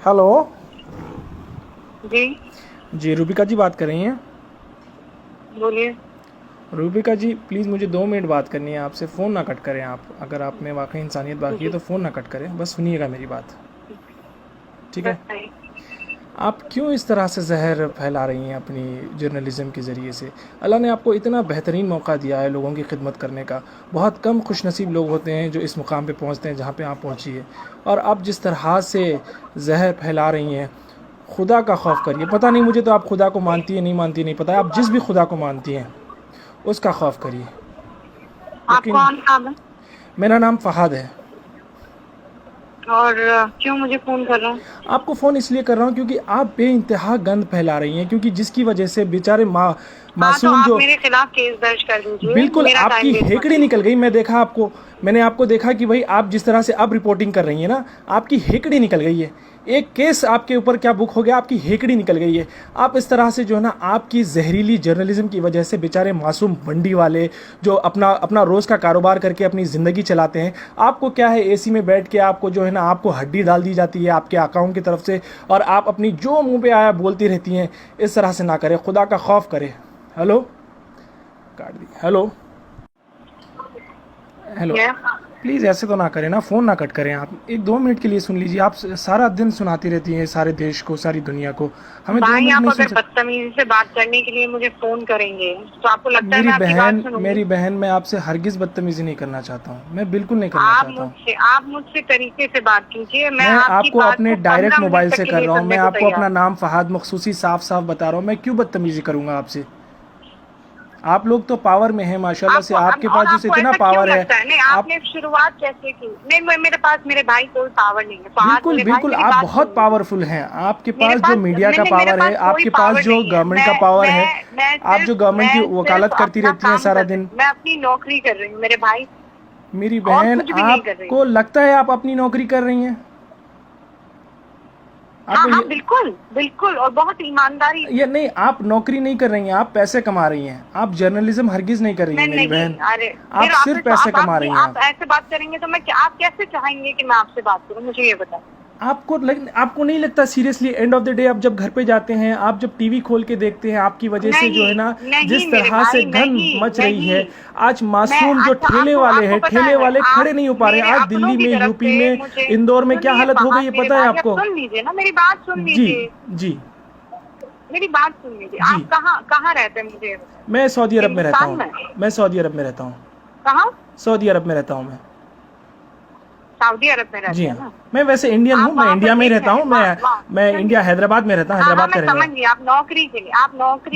Hello. जी जी रूबिका जी बात कर रही हैं? बोलिए। रूबिका जी प्लीज़ मुझे 2 मिनट बात करनी है आपसे। फ़ोन ना कट करें आप। अगर आप में वाकई इंसानियत बाकी है जी तो फ़ोन ना कट करें, बस सुनिएगा मेरी बात, ठीक है? बताइए। आप क्यों इस तरह से जहर फैला रही हैं अपनी जर्नलिज़म के ज़रिए से? अल्लाह ने आपको इतना बेहतरीन मौका दिया है लोगों की खिदमत करने का। बहुत कम खुशनसीब लोग होते हैं जो इस मुकाम पे पहुंचते हैं जहां पे आप पहुंची है। और आप जिस तरह से जहर फैला रही हैं, खुदा का खौफ करिए। पता नहीं मुझे तो आप खुदा को मानती है नहीं मानती नहीं पता है। आप जिस भी खुदा को मानती हैं उसका खौफ करिए। आप यकीन। कौन नाम है मेरा नाम फ़हाद है। और क्यों मुझे फोन कर रहे हैं? आपको फ़ोन इसलिए कर रहा हूँ क्योंकि आप बेइंतहा गंद फैला रही हैं, क्योंकि जिसकी वजह से बेचारे हाँ, तो मासूम आप जो मेरे खिलाफ केस दर्ज कर दीजिए। बिल्कुल मेरा आपकी टाइम वेस्ट मत हेकड़ी निकल कीजिए। गई। मैं देखा आपको, मैंने आपको देखा कि भाई आप जिस तरह से अब रिपोर्टिंग कर रही हैं ना, आपकी हेकड़ी निकल गई है। एक केस आपके ऊपर क्या बुक हो गया, आपकी हेकड़ी निकल गई है। आप इस तरह से जो है ना, आपकी जहरीली जर्नलिज्म की वजह से बेचारे मासूम मंडी वाले जो अपना अपना रोज़ का कारोबार करके अपनी ज़िंदगी चलाते हैं, आपको क्या है एसी में बैठ के आपको जो है ना, आपको हड्डी डाल दी जाती है आपके अकाउंट की तरफ से, और आप अपनी जो मुंह पे आया बोलती रहती हैं। इस तरह से ना करें, खुदा का खौफ करें। हेलो, काट दी। Hello hello. क्या? प्लीज़ ऐसे तो ना करें ना, फ़ोन ना कट करें आप। 1-2 मिनट के लिए सुन लीजिए। आप सारा दिन सुनाती रहती हैं सारे देश को, सारी दुनिया को। हमें दो भाई, मिनट आप नहीं सुन अगर सकते? बदतमीजी से बात करने के लिए मुझे फोन करेंगे तो आपको लगता है मैं आपकी बात सुनूंगी? मेरी बहन, मैं आपसे हरगिज़ बदतमीज़ी नहीं करना चाहता हूँ। मैं बिल्कुल नहीं करना चाहता हूँ। आप मुझसे तरीके से बात कीजिए। मैं मैं आपकी आपको बात अपने को डायरेक्ट 15 मोबाइल मिनट तक से के कर लिए रहा हूँ। मैं सुनने को आपको अपना तैयार। नाम फ़हाद मखसूसी साफ साफ बता रहा हूँ। मैं क्यों बदतमीज़ी करूँगा आपसे? आप लोग तो पावर में हैं माशाल्लाह से, आपको आपके और पास जो आपको इतना ऐसा क्यों पावर है। लगता है? नहीं, आप आपने शुरुआत कैसे की? नहीं, मेरे पास मेरे भाई कोई पावर नहीं है। फहाद बिल्कुल मेरे भाई, बिल्कुल मेरी आप बात बहुत सुन लीजिए। पावरफुल हैं। आपके मेरे पास जो पास मीडिया नहीं का नहीं, मेरे पावर पास है, कोई आपके पास पावर जो नहीं है। गवर्नमेंट का पावर है, आप जो गवर्नमेंट की मैं सिर्फ वकालत करती अपना रहती हैं काम सारा कर रही दिन। हूँ। मैं अपनी नौकरी कर रही हूँ मेरे भाई। मेरी और बहन, कुछ भी नहीं कर रही हूँ। आपको लगता है आप अपनी नौकरी कर रही हैं? हाँ आपको हाँ, बिल्कुल बिल्कुल, और बहुत ईमानदारी से। ये नहीं, आप नौकरी नहीं कर रही हैं, आप पैसे कमा रही हैं। आप जर्नलिज्म हरगिज़ नहीं कर रही मैं हैं मेरी नहीं, बहन। अरे आप फिर सिर्फ पैसे कमा रही हैं आप ऐसे बात करेंगे तो आप कैसे चाहेंगे कि मैं आपसे बात करूँ? मुझे ये बताएं। आपको नहीं लगता seriously, end of the day आप जब घर पे जाते हैं, आप जब टीवी खोल के देखते हैं, आपकी वजह से जो है नहीं ना, नहीं जिस मेरे तरह से भाई, गंद नहीं मच रही नहीं। है। आज मैं मासूम जो अच्छा, ठेले आपको वाले आपको हैं, पता ठेले है, वाले खड़े आप नहीं हो पा रहे हैं। मेरे आज अपनों दिल्ली की में, तरफ यूपी से में, मुझे इंदौर में क्या सुनिए। हालत हो गई फहाद है मेरे पता है भाई, आप आपको? सुन लीजिए ना, मेरी बात सुन जी लीजिए। जी मेरी बात सुन लीजिए। जी। आप कहाँ कहाँ रहते हैं मुझे ये बताएं। मैं सऊदी अरब में रहता हिंदुस्तान हूँ। में? मैं सऊदी अरब में रहता हूँ। कहाँ? सऊदी अरब में रहता हूँ मैं। सऊदी अरब में जी रहते हैं हाँ। ना? मैं वैसे इंडियन हूँ, आप मैं वहाँ पर इंडिया में ही रहता देखें, हूँ। वहाँ वहाँ मैं इंडिया सुनिए। हैदराबाद में रहता हूँ, हाँ हाँ, हैदराबाद का मैं रहने समझ वाला। गई। आप नौकरी के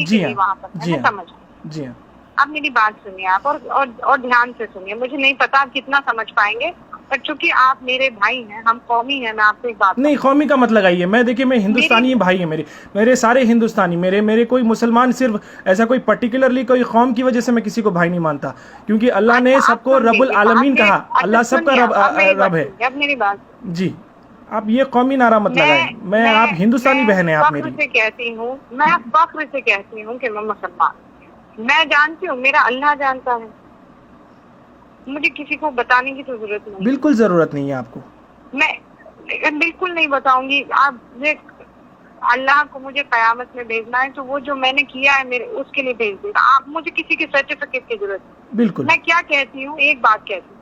जी लिए हाँ वहाँ पर है, जी मैं हाँ समझ गई। जी हाँ। आप मेरी बात सुनिए आप, और ध्यान से सुनिए। मुझे नहीं पता आप कितना समझ पाएंगे, पर चूंकि आप मेरे भाई हैं, हम कौमी हैं, मैं आपसे एक बात नहीं, कहूँ। कौमी का मत लगाइए। मैं देखिए, मैं मेरी हिंदुस्तानी भाई है मेरे। मेरे सारे हिंदुस्तानी, मेरे मेरे कोई मुसलमान, सिर्फ ऐसा कोई पर्टिकुलरली कोई कौम की वजह से मैं किसी को भाई नहीं मानता, क्योंकि अल्लाह ने अच्छा, आप सबको सुन रब्बुल लीजिए बाद आलमीन में। कहा। अच्छा अल्लाह सबका सुनिए, अब मेरी रब बात है। सुनिए, अब मेरी बात सुनिए। जी। आप ये कौमी नारा मत लगाएं। मैं, आप हिंदुस्तानी मैं बहन है आप फख्र मेरी। से कहती हूँ, मैं फख्र से कहती हूँ कि मैं मुसलमान। मैं जानती हूँ, मेरा अल्लाह जानता है। मुझे किसी को बताने की तो जरूरत नहीं है। बिल्कुल ज़रूरत नहीं है आपको। मैं बिल्कुल नहीं बताऊंगी। आप ये, अल्लाह को मुझे कयामत में भेजना है तो वो जो मैंने किया है मेरे उसके लिए भेज देगा। आप मुझे किसी के सर्टिफिकेट की जरूरत नहीं। बिल्कुल। मैं क्या कहती हूँ, एक बात कहती हूँ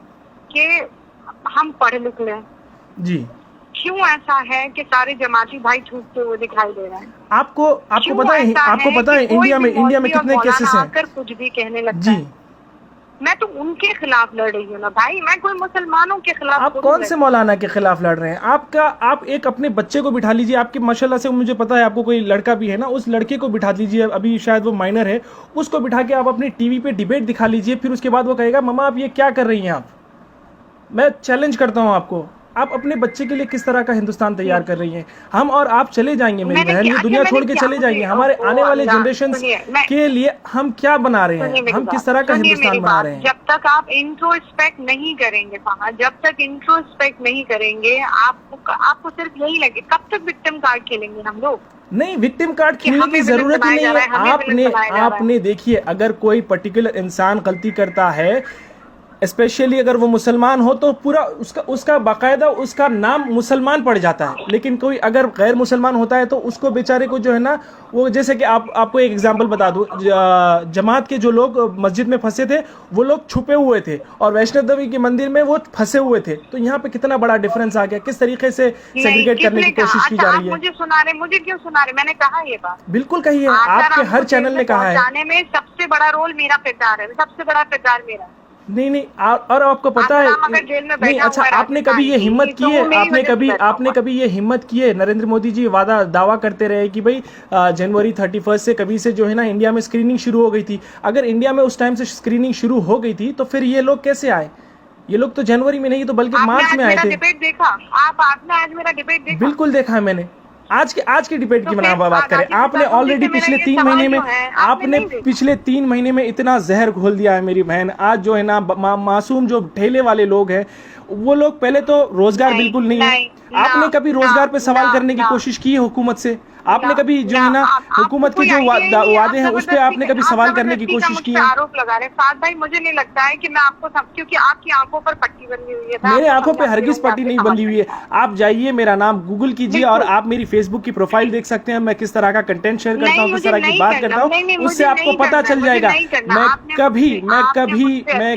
कि हम पढ़े लिख लें। जी। क्यों ऐसा है कि सारे जमाती भाई छूटते हुए दिखाई दे रहे हैं? आपको आपको क्यों पता है, ऐसा आपको पता कि है कोई भी इंडिया में मौलवी और कितने केसेस मौलाना हैं? आकर कुछ भी कहने लगता जी। है? मैं तो उनके खिलाफ लड़ रही हूँ ना भाई, मैं कोई मुसलमानों के खिलाफ आप थोड़ी कौन लड़ से रही हूँ। मौलाना के खिलाफ लड़ रहे हैं? आप एक अपने बच्चे को बिठा लीजिए। आपके माशाल्लाह से मुझे पता है आपको कोई लड़का भी है ना, उस लड़के को बिठा लीजिए। अभी शायद वो माइनर है, उसको बिठा के आप अपनी टीवी पे डिबेट दिखा लीजिए। फिर उसके बाद वो कहेगा मम्मा आप ये क्या कर रही हैं आप। मैं चैलेंज करता हूं आपको, आप अपने बच्चे के लिए किस तरह का हिंदुस्तान तैयार कर रही हैं? हम और आप चले जाएंगे मेरी मैंने बहन, क्या? ये अच्छा, दुनिया मैंने छोड़ के क्या? चले जाएंगे। मुझे हमारे ओ आने वाले अल्लाह, जनरेशन सुनिए, मैं के लिए हम क्या बना रहे सुनिए हैं, मेरी हम बात, किस तरह का सुनिए हिंदुस्तान मेरी बना रहे बात। हैं? जब तक आप इंट्रोस्पेक्ट नहीं करेंगे फहद, जब तक इंट्रोस्पेक्ट नहीं करेंगे, आपको सिर्फ यही लगे। कब तक विक्टिम कार्ड खेलेंगे हम लोग? नहीं, विक्टिम कार्ड कि खेलने की हमें विलन जरूरत ही बनाया नहीं जा है। रहा है, हमें विलन बनाया जा रहा है। आपने देखिए, अगर कोई पर्टिकुलर इंसान गलती करता है, स्पेशली अगर वो मुसलमान हो तो पूरा उसका बाकायदा उसका नाम मुसलमान पड़ जाता है। लेकिन कोई अगर गैर मुसलमान होता है तो उसको बेचारे को जो है ना, वो जैसे कि आपको एक एग्जांपल बता दूं, जमात के जो लोग मस्जिद में फंसे थे वो लोग छुपे हुए थे और वैष्णो देवी के मंदिर में वो फंसे हुए थे। तो यहाँ पे कितना बड़ा डिफरेंस आ गया, किस तरीके से सेग्रीगेट करने की कोशिश की जा रही है। मुझे सुना रहे, मुझे क्यों सुना रहे? मैंने कहा ये बात। बिल्कुल कही है, आपके हर चैनल ने कहा है। जाने में सबसे बड़ा रोल मेरा किरदार है, सबसे बड़ा किरदार मेरा। नहीं और आपको पता है नहीं, अच्छा आपने कभी ये हिम्मत की है, आपने कभी ये हिम्मत की है? नरेंद्र मोदी जी दावा करते रहे कि भाई जनवरी 31 से कभी से जो है ना इंडिया में स्क्रीनिंग शुरू हो गई थी। अगर इंडिया में उस टाइम से स्क्रीनिंग शुरू हो गई थी तो फिर ये लोग कैसे आए? ये लोग तो जनवरी में नहीं तो बल्कि मार्च में आए थे। डिबेट देखा आपने? आज मेरा डिबेट देखा? बिल्कुल देखा है मैंने। आज की डिबेट की बात करें, आपने ऑलरेडी पिछले 3 महीने में पिछले 3 महीने में इतना जहर घोल दिया है मेरी बहन। आज जो है ना मासूम जो ठेले वाले लोग हैं वो लोग, पहले तो रोजगार बिल्कुल नहीं है। आपने कभी रोजगार पे सवाल करने की कोशिश की है हुकूमत से? आपने कभी जो है ना हुकूमत के जो वादे हैं उस पे आपने कभी सवाल करने की कोशिश की है? आरोप लगा रहे फाद भाई, मुझे नहीं लगता है कि मैं आपको क्योंकि आपकी आंखों पर पट्टी बंधी हुई है। मेरे आंखों पे हरगिज पट्टी नहीं बंधी हुई है। आप जाइए, मेरा नाम गूगल कीजिए और आप मेरी फेसबुक की प्रोफाइल देख सकते हैं। मैं किस तरह का कंटेंट शेयर करता हूँ, किस तरह की बात करता हूँ, उससे आपको पता चल जाएगा। मैं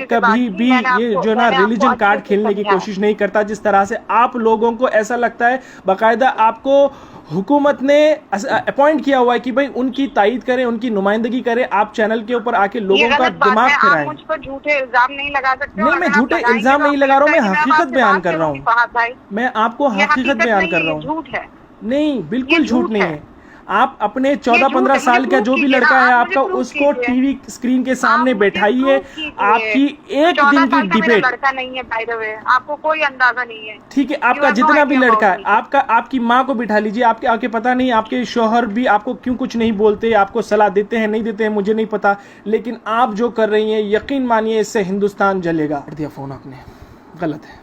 कभी भी ये जो ना रिलीजन कार्ड खेलने की कोशिश नहीं करता। जिस तरह से आप लोगों को ऐसा लगता है, बाकायदा आपको हुकूमत ने अपॉइंट किया हुआ है कि भाई उनकी तायीद करें, उनकी नुमाइंदगी करें, आप चैनल के ऊपर आके लोगों का दिमाग फिराएं। मुझ पर झूठे इल्जाम नहीं लगा सकते। नहीं, मैं झूठे इल्जाम नहीं लगा रहा हूँ, मैं हकीकत बयान कर रहा हूँ। मैं आपको हकीकत बयान कर रहा हूँ। झूठ है? नहीं, बिल्कुल झूठ नहीं है। आप अपने 14-15 साल का जो भी लड़का है आपका, उसको टीवी स्क्रीन के सामने बैठाइए। आपकी एक दिन की डिबेट, लड़का नहीं है बाय द वे, आपको कोई अंदाजा नहीं है। ठीक है, आपका जितना भी लड़का है, आपकी माँ को बिठा लीजिए। आपके पता नहीं आपके शौहर भी आपको क्यों कुछ नहीं बोलते, आपको सलाह देते हैं नहीं देते हैं मुझे नहीं पता, लेकिन आप जो कर रही हैं यकीन मानिए इससे हिंदुस्तान जलेगा। दिया फोन आपने, गलत है।